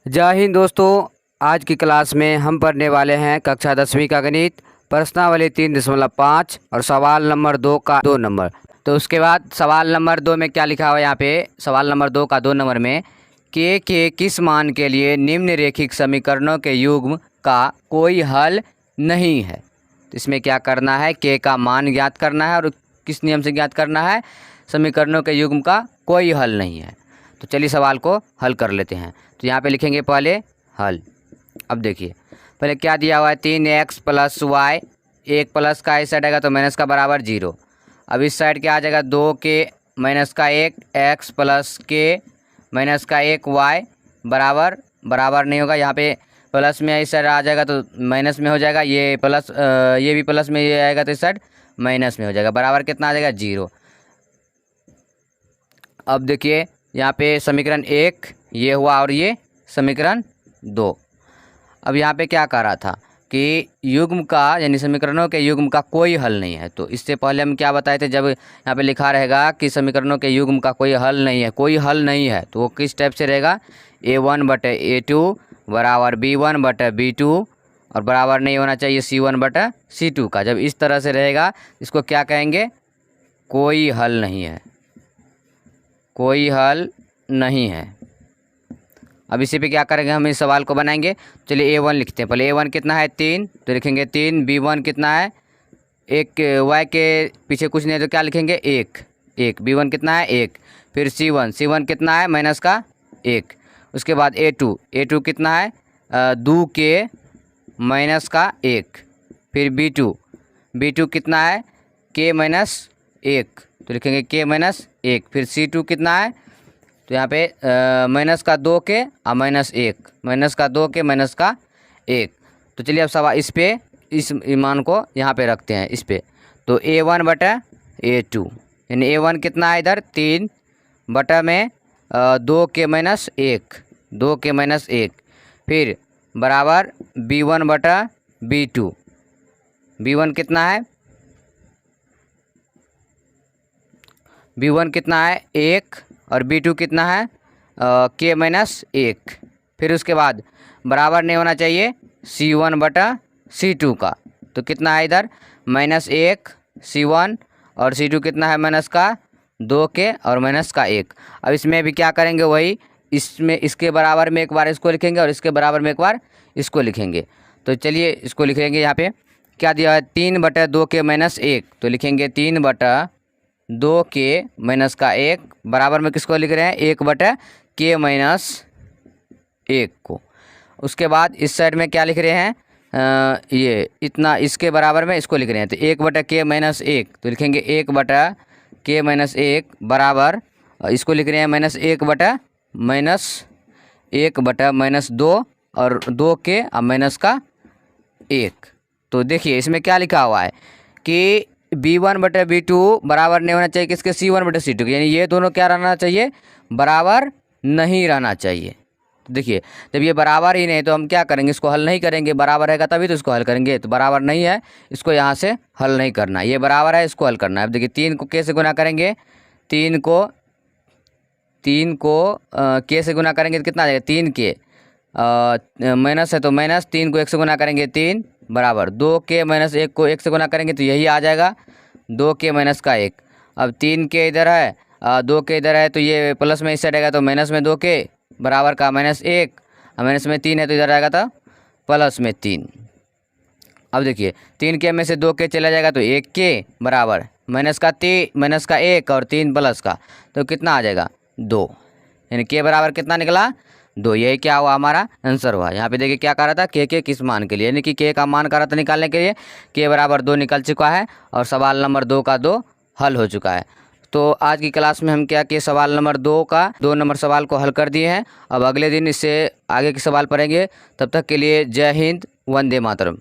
जय हिंद दोस्तों। आज की क्लास में हम पढ़ने वाले हैं कक्षा 10वीं का गणित, प्रश्नावली 3.5 और सवाल नंबर 2 का 2 नंबर। तो उसके बाद सवाल नंबर 2 में क्या लिखा हुआ है यहाँ पे, सवाल नंबर 2 का 2 नंबर में के किस मान के लिए निम्नलिखित समीकरणों के युग्म का कोई हल नहीं है। तो इसमें क्या करना है, के का मान ज्ञात करना है और किस नियम से ज्ञात करना है, समीकरणों के युग्म का कोई हल नहीं है। तो चलिए सवाल को हल कर लेते हैं। तो यहाँ पे लिखेंगे पहले हल। अब देखिए पहले क्या दिया हुआ है, 3x + y, एक प्लस का इस साइड आएगा तो माइनस का बराबर 0। अब इस साइड क्या आ जाएगा, 2k - 1 x + k - 1 y बराबर बराबर नहीं होगा, यहाँ पे प्लस में इस साइड आ जाएगा तो माइनस में हो जाएगा, ये प्लस ये भी प्लस में ये आएगा तो इस साइड माइनस में हो जाएगा, बराबर कितना आ जाएगा 0। अब देखिए यहाँ पे समीकरण 1 ये हुआ और ये समीकरण 2। अब यहाँ पे क्या कह रहा था कि युग्म का यानी समीकरणों के युग्म का कोई हल नहीं है। तो इससे पहले हम क्या बताए थे, जब यहाँ पे लिखा रहेगा कि समीकरणों के युग्म का कोई हल नहीं है, कोई हल नहीं है, तो वो किस टाइप से रहेगा, a1/a2 बराबर b1/b2 और बराबर नहीं होना चाहिए c1/c2 का। जब इस तरह से रहेगा इसको क्या कहेंगे, कोई हल नहीं है, कोई हल नहीं है। अब इसी पे क्या करेंगे, हम इस सवाल को बनाएंगे। चलिए a1 लिखते हैं। पहले a1 कितना है 3, तो लिखेंगे 3। b1 कितना है, एक y के पीछे कुछ नहीं तो क्या लिखेंगे 1 b1 कितना है 1। फिर c1 कितना है माइनस का 1। उसके बाद a2 कितना है 2k माइनस का 1। फिर b2 कितना है k - 1, तो लिखेंगे k - 1। फिर c2 कितना है, तो यहाँ पे माइनस का 2k और माइनस का 2k माइनस का 1। तो चलिए अब सवाल इस पे इस मान को यहाँ पे रखते हैं इस पे। तो a1/a2 यानी a1 कितना है इधर 3 बटा में 2k - 1 फिर बराबर b1/b2। b1 कितना है, b1 कितना है 1 और b2 कितना है k - 1। फिर उसके बाद बराबर नहीं होना चाहिए c1/c2 का। तो कितना है इधर -1 c1 और c2 कितना है माइनस का 2k और माइनस का 1। अब इसमें भी क्या करेंगे, वही इसमें इसके बराबर में एक बार इसको लिखेंगे और इसके बराबर में एक बार इसको लिखेंगे। तो चलिए इसको लिखेंगे। यहाँ पे क्या दिया है 3/2k - 1, तो लिखेंगे 3/2k माइनस का 1 बराबर में किसको लिख रहे हैं 1/k - 1 को। उसके बाद इस साइड में क्या लिख रहे हैं, ये इतना इसके बराबर में इसको लिख रहे हैं, तो 1/k - 1, तो लिखेंगे 1/k - 1 बराबर इसको लिख रहे हैं -1/-2 और 2k और माइनस का 1। तो देखिए इसमें क्या लिखा हुआ है कि b1/b2 बराबर नहीं होना चाहिए किसके, c1/c2 के, यानी ये दोनों क्या रहना चाहिए, बराबर नहीं रहना चाहिए। तो देखिए जब ये बराबर ही नहीं तो हम क्या करेंगे, इसको हल नहीं करेंगे, बराबर रहेगा तभी तो इसको हल करेंगे। तो बराबर नहीं है, इसको यहाँ से हल नहीं करना, ये बराबर है इसको हल करना है। अब देखिए 3 को k से गुना करेंगे, 3 को k से गुना करेंगे तो कितना आ जाएगा 3k माइनस है तो माइनस, 3 को 1 से गुना करेंगे 3 बराबर 2k - 1 को 1 से गुना करेंगे तो यही आ जाएगा 2k माइनस का 1। अब 3k इधर है 2k इधर है तो ये प्लस में इस साइड आएगा तो माइनस में 2k बराबर का -1 और माइनस में 3 है तो इधर आएगा तो प्लस में 3। अब देखिए 3k में से 2k चला जाएगा तो 1k बराबर माइनस का 1 और 3 प्लस का, तो कितना आ जाएगा 2, यानी k बराबर कितना निकला 2। यही क्या हुआ, हमारा आंसर हुआ। यहाँ पे देखिए क्या कर रहा था, के किस मान के लिए, यानी कि के का मान कर रहा था निकालने के लिए, के बराबर 2 निकल चुका है और सवाल नंबर 2 का 2 हल हो चुका है। तो आज की क्लास में हम क्या किए, सवाल नंबर 2 का 2 नंबर सवाल को हल कर दिए हैं। अब अगले दिन इससे आगे के सवाल पढ़ेंगे। तब तक के लिए जय हिंद, वंदे मातरम।